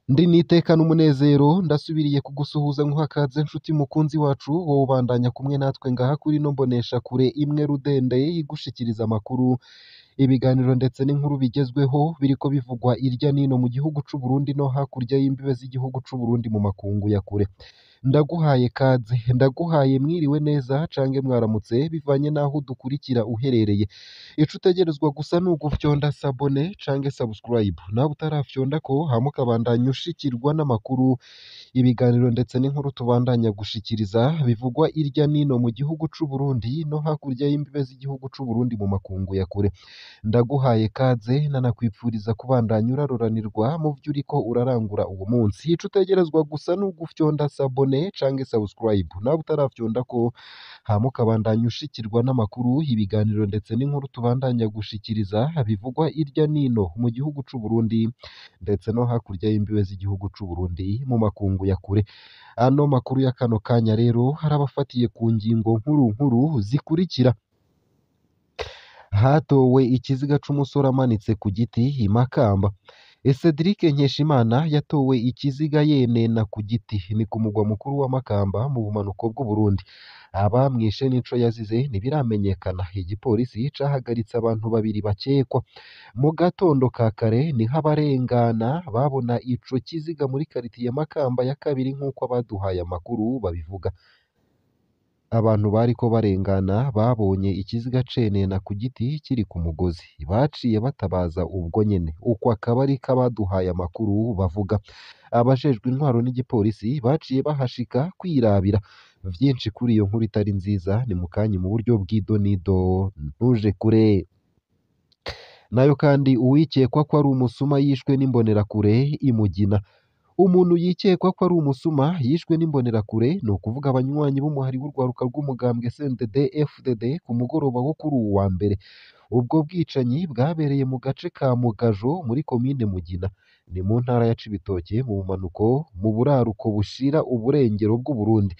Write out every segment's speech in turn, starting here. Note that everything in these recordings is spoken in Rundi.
Ndi nitekana umunezero ndasubiriye kugusuhuza nkuhakaze nshuti mukunzi wacu wowe ubandanya kumwe natwe ngaha kuri ino mbonesha kure imwe rudende igushikiriza amakuru ibiganiro ndetse n'inkuru bigezweho biriko bivugwa irya nino mu gihugu c'u Burundi no hakurya y'imbibe z'igihugu c'u Burundi mu makungu ya kure. Ndaguhaye kaze, ndaguhaye mwiriwe neza cange mwaramutse bivanye naho udukurikira uherereye. Ico utegerezwa gusa ni ugufyonda sabone cange subscribe, nawe utarafyondako hama ukabandanya ushikirwa n'amakuru, ibiganiro ndetse n'inkuru tubandanya gushikiriza bivugwa irya nino mu gihugu c'u Burundi no hakurya y'imbibe z'igihugu c'u Burundi mu makungu ya kure. Ndaguhaye kaze nanakwipfuriza kubandanya uraroranirwa mu vyo uriko urarangura uwo munsi. Ico utegerezwa gusa ni ugufyonda sabone cange subscribe, nawe utarafyondako hama ukabandanya ushikirwa n'amakuru, ibiganiro ndetse n'inkuru tubandanya gushikiriza bivugwa irya nino mu gihugu c'u Burundi ndetse no hakurya y'imbibe z'igihugu c'u Burundi mu makungu ya kure. Ano makuru ya kano kanya rero harabafatiye ku ngingo nkuru nkuru zikurikira. Hatowe ikiziga c'umusore amanitse ku giti i Makamba. Cedric Nkeshimana yatowe ikiziga yenena ku giti ni ku mugwa mukuru wa Makamba mu bumanuko bw'u Burundi. Abamwishe n'ico yazize ntibiramenyekana. Igipolisi cahagaritse abantu babiri bakekwa. Mu gatondo ka kare niho abarengana babona ico kiziga muri karitiye Makamba ya kabiri nk'uko abaduhaye amakuru babivuga. Abantu bariko barengana babonye ikiziga cenena ku giti kiri ku mugozi, baciye batabaza ubwo nyene. Uko akaba ariko abaduhaye amakuru bavuga. Abajejwe intwaro n'igipolisi baciye bahashika kwirabira. Vyinshi kuri iyo nkuru itari nziza ni mukanya mu buryo bw'idonido, ntuje kure. Nayo kandi uwikekwa ko ari umusuma yishwe n'imbonerakure i Mugina. Umuntu yikekwa ko ari umusuma yishwe n'imbonerakure, ni ukuvuga abanywanyi b'umuhari w'urwaruka rw'umugambwe CNDD FDD ku mugoroba wo kuri uwu wa mbere. Ubwo bwicanyi bwabereye mu gace ka Mugajo muri komine Mugina, ni mu ntara ya Cibitoke mu bumanuko mu buraruko bushira uburengero bw'u Burundi.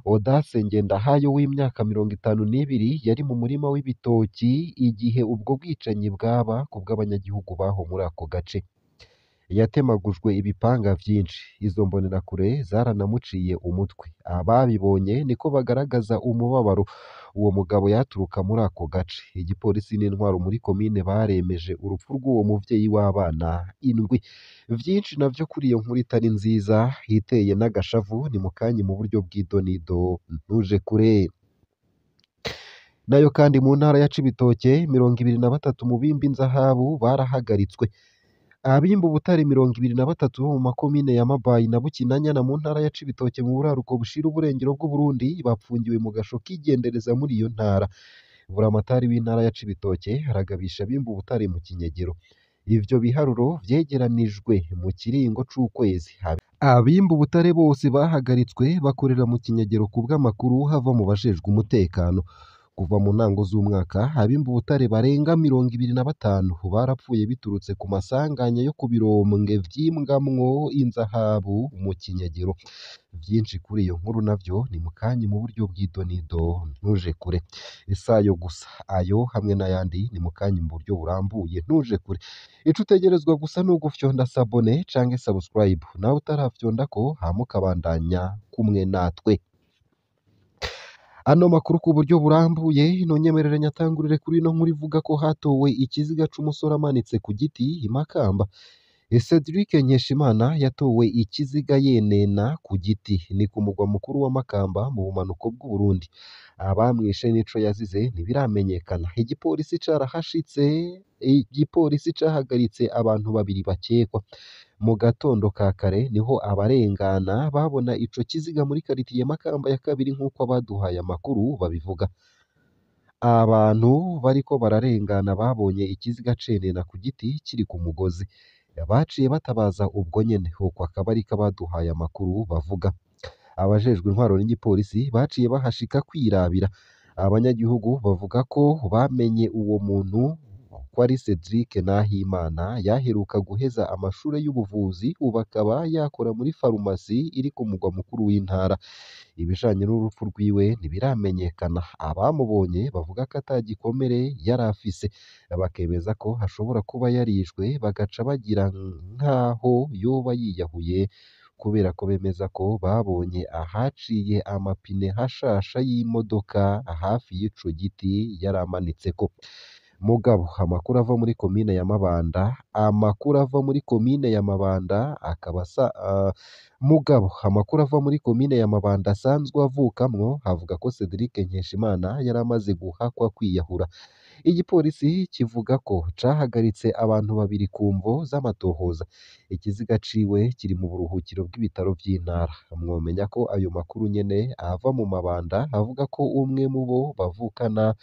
Audace Ngendahayo w'imyaka 52 yari mu murima w'ibitoki igihe ubwo bwicanyi bwaba ku bw'abanyagihugu baho muri ako gace. Yatemagujwe ibipanga vyinshi, izo mbonerakure zaranamuciye umutwe. Ababibonye niko bagaragaza umubabaro. Uwo mugabo yaturuka muri ako gace. Igipolisi n'intwaro muri komine baremeje urupfu rw'uwo muvyeyi w'abana indwi. Vyinshi navyo kuri iyo nkuru itari nziza hiteye n'agashavu ni mukanya mu buryo bw'idonido, ntuje kure. Nayo kandi mu ntara ya Cibitoke 23 mu bimba inzahabu barahagaritswe. Abimba ubutare 23 bo mu makomine ya Mabayi na Bukinanyana mu ntara ya Cibitoke mu buraruko bushira uburengero bw'u Burundi bapfungiwe mu gasho k'igendereza muri iyo ntara. Buramatari w'intara ya Cibitoke aragabisha abimba ubutare mu kinyegero. Ivyo biharuro vyegeranijwe mu kiringo c'ukwezi. Abimba ubutare bose bahagaritswe bakorera mu kinyegero ku bw'amakuru hava mu bajejwe umutekano. Kuva mu ntango z'umwaka abimba ubutare barenga 25 barapfuye biturutse ku masanganya yo ku birombwe vyimbwamwo inzahabu mu kinyegero. Vyinshi kuri iyo nkuru navyo ni mukanya mu buryo bw'idonido, ntuje kure. Isayo gusa ayo hamwe n'ayandi ni mukanya mu buryo burambuye, ntuje kure. Ico utegerezwa gusa ni ugufyonda sabone cange subscribe, nawe utarafyondako hama ukabandanya kumwe natwe. Ano makuru ku buryo burambuye nonyemerere nyatangurire kuri ino nkuru ivuga ko hatowe ikiziga c'umusore amanitse ku giti i Makamba. Cedric Nkeshimana yatowe ikiziga yenena ku giti ni ku mugwa mukuru wa Makamba mu bumanuko bw'u Burundi. Abamwishe n'ico yazize ntibiramenyekana. Igipolisi cahagaritse abantu babiri bakekwa. Mu gatondo ka kare niho abarengana babona ico kiziga muri karitiye Makamba ya kabiri nk'uko abaduhaye amakuru babivuga. Abantu bariko bararengana babonye ikiziga cenena ku giti kiri ku mugozi. Baciye batabaza ubwo nyene, uko akaba ariko abaduhaye amakuru bavuga. Abajejwe intwaro n'igipolisi baciye bahashika kwirabira. Abanyagihugu bavuga ko bamenye uwo muntu ko ari Cedric Nahimana yaheruka guheza amashure y'ubuvuzi, ubu akaba yakora muri farumasi iri ku mugwa mukuru w'intara. ibijanye n'urupfu rwiwe ntibiramenyekana. Abamubonye bavuga ko ata gikomere yari afise, bakemeza ko hashobora kuba yarishwe bagaca bagira nk'aho yoba yiyahuye, kubera ko bemeza ko babonye ahaciye amapine hashasha y'imodoka hafi y'ico giti yari amanitseko. Mugabo amakuru ava muri komine ya Mabanda, asanzwe avukamwo avuga ko Cedric Nkeshimana yari amaze guhakwa kwiyahura. Igipolisi kivuga ko cahagaritse abantu babiri ku mvo z'amatohoza. Ikiziga ciwe kiri mu buruhukiro bw'ibitaro vy'intara. Mwomenya ko ayo makuru nyene ava mu Mabanda avuga ko umwe mu bo bavukana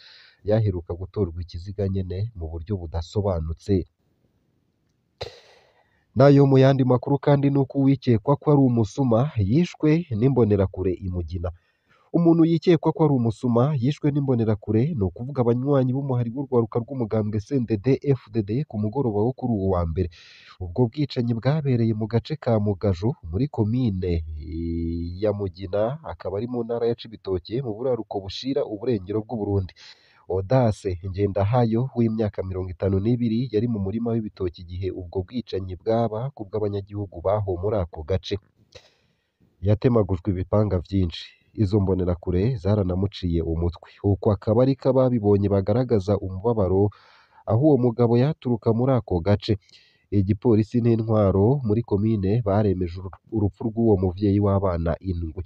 yaheruka gutorwa ikiziga nyene mu buryo budasobanutse. Nayo mu yandi makuru kandi nuko uwikekwa ko ari umusuma yishwe n'imbonerakure i Mugina. Umuntu yikekwa ko ari umusuma yishwe n'imbonerakure, ni ukuvuga abanywanyi b'umuhari w'urwaruka rw'umugambwe CNDD FDD ku mugoroba wo kuri uwo wa mbere. Ubwo bwicanyi bwabereye mu gace ka Mugaju muri komine ya Mugina, akaba ari mu ntara ya Cibitoke mu buraruko bushira uburengero bw'Uburundi. Audace Ngendahayo w'imyaka 52 yari mu murima w'ibitoki igihe ubwo bwicanyi bwaba kubw'abanyagihugu baho muri ako gace. Yatemagujwe ibipanga vyinshi. Izo mbonerakure zaranamuciye umutwe. Uko akaba ariko ababibonye bagaragaza umubabaro aho uwo mugabo yaturuka muri ako gace. Igipolisi n'intwaro muri komine baremeje urupfu rw'uwo muvyeyi w'abana indwi.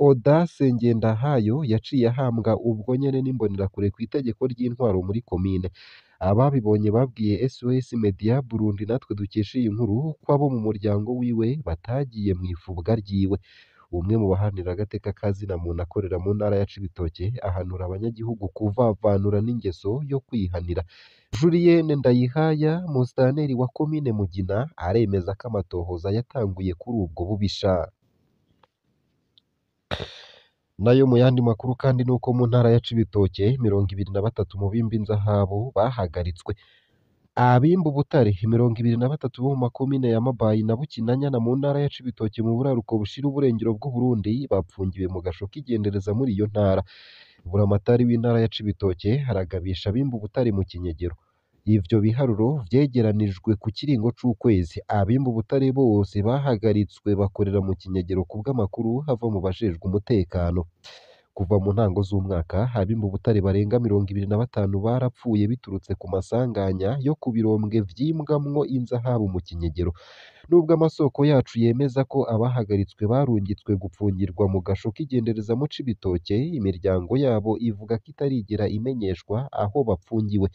Audace Ngendahayo yaciye ahambwa ubwo nyene n'imbonerakure kw'itegeko ry'intwaro muri komine. Ababibonye babwiye SOS Media Burundi natwe dukesha iyi nkuru ko abo mu muryango wiwe batagiye mw'ifubwa ryiwe. Umwe mu baharanira agateka ka zina muntu akorera mu ntara ya Cibitoke ahanura abanyagihugu kuvavanura n'ingeso yo kwihanira. Julienne Ndayihaya, musitanteri wa komine Mugina, aremeza ko amatohoza yatanguye kuri ubwo bubisha. Nayo mu yandi makuru kandi nuko mu ntara ya Cibitoke 23 mu bimba inzahabu bahagaritswe. Abimba ubutare 23 bo mu makomine ya Mabayi na Bukinanyana mu ntara ya Cibitoke mu buraruko bushira uburengero bw'Uburundi bapfungiwe mu gasho k'igendereza muri iyo ntara. Buramatari w'intara ya Cibitoke haragabisha abimba ubutare mu kinyegero. Ivyo biharuro vyegeranijwe ku kiringo c'ukwezi. Abimba ubutare bose bahagaritswe bakorera mu kinyegero kubw'amakuru hava mu bajejwe umutekano. Kuva mu ntango z'umwaka abimba ubutare barenga 25 barapfuye biturutse ku masanganya yo ku birombwe vyimbwamwo inzahabu mu kinyegero. Nubwo amasoko yacu yemeza ko abahagaritswe barungitswe gupfungirwa mu gasho k'igendereza mu Cibitoke, imiryango yabo ivuga ko itarigera imenyeshwa aho bapfungiwe.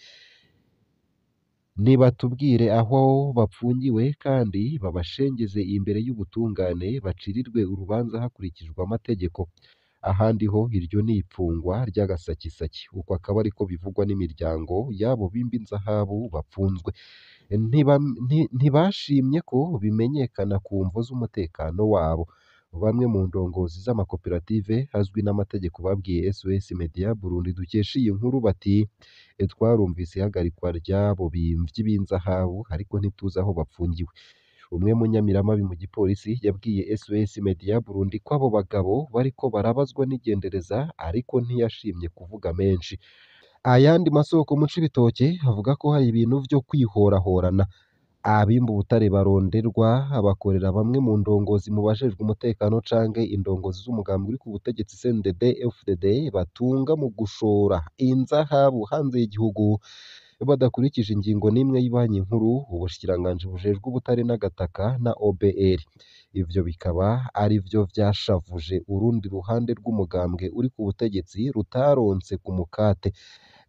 Nibatubwire aho bapfungiwe kandi babashengeze imbere y'ubutungane bacirirwe urubanza hakurikijwe amategeko. Ahandi ho iryo ni ipfungwa ry'agasakisaki. Uko akaba ariko bivugwa n'imiryango y'abo bimba inzahabu bapfunzwe. Ntibashimye ko bimenyekana ku mvo z'umutekano wabo. Bamwe mu ndongozi z'amakoperative azwi n'amategeko babwiye SOS Media Burundi dukesha iyi nkuru bati twarumvise ihagarikwa ry'abo bimvyi b'inzahabu ariko ntituzi aho bapfungiwe. Umwe mu nyamiramabi mu gipolisi yabwiye SOS Media Burundi ko abo bagabo bariko barabazwa n'igendereza ariko ntiyashimye kuvuga menshi. Ayandi masoko mu Cibitoke avuga ko hari ibintu vyo kwihorahorana. Abimba ubutare baronderwa bakorera bamwe mu ndongozi mu bajejwe umutekano canke indongozi z'umugambi uri ku butegetsi CNDD FDD batunga mu gushora inzahabu hanze y'igihugu badakurikije ingingo n'imwe y'ibanki nkuru, ubushikiranganji bujejwe ubutare n'agataka na OBR. Ivyo bikaba ari vyo vyashavuje urundi ruhande rw'umugambwe uri ku butegetsi rutaronse ku mukate.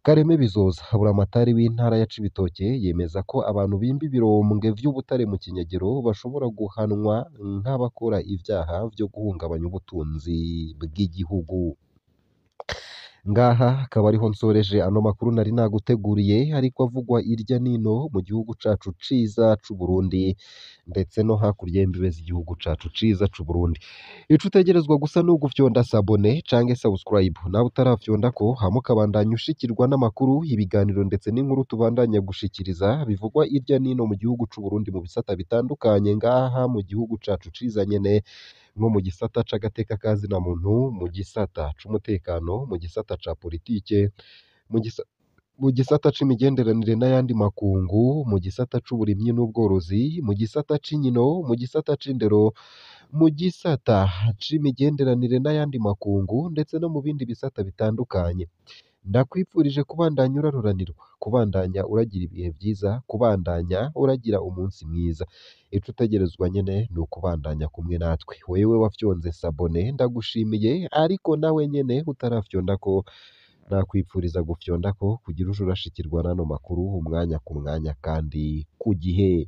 Kareme Bizoza, buramatari w'intara ya Cibitoke, yemeza ko abantu bimba ibirombwe vy'ubutare mu kinyegero bashobora guhanwa nk'abakora ivyaha vyo guhungabanya ubutunzi bw'igihugu. ngaha akaba ariho nsoreje ano makuru nari naguteguriye ariko avugwa irya nino mu gihugu cacu ciza c'Uburundi ndetse no hakurya y'imbibe z'igihugu cacu ciza c'Uburundi. Ico utegerezwa gusa ni ugufyonda sabone canke subscribe nawe utaravyondako hama ukabandanya ushikirwa n'amakuru, ibiganiro ndetse n'inkuru tubandanya gushikiriza bivugwa irya nino mu gihugu c'Uburundi mu bisata bitandukanye ngaha mu gihugu cacu ciza nyene nko mu gisata c'agateka ka zina muntu, mu gisata c'umutekano, mu gisata ca politike, mu gisa mu gisata c'imigenderanire n'ayandi makungu, mu gisata c'uburimyi n'ubworozi, mu gisata c'inkino, mu gisata c'indero, mu gisata c'imigenderanire n'ayandi makungu ndetse no mu bindi bisata bitandukanye. Ndakwifurije kubandanya uraruranirwa, kubandanya uragira ibihe vyiza, kubandanya uragira umunsi mwiza. Ico utegerezwa nyene ni ukubandanya kumwe natwe. Wewe wafyonze sabone ndagushimiye, ariko nawe nyene utarafyondako nakwipfuriza gufyondako kugira uje urashikirwa n'ano makuru umwanya ku mwanya kandi ku gihe.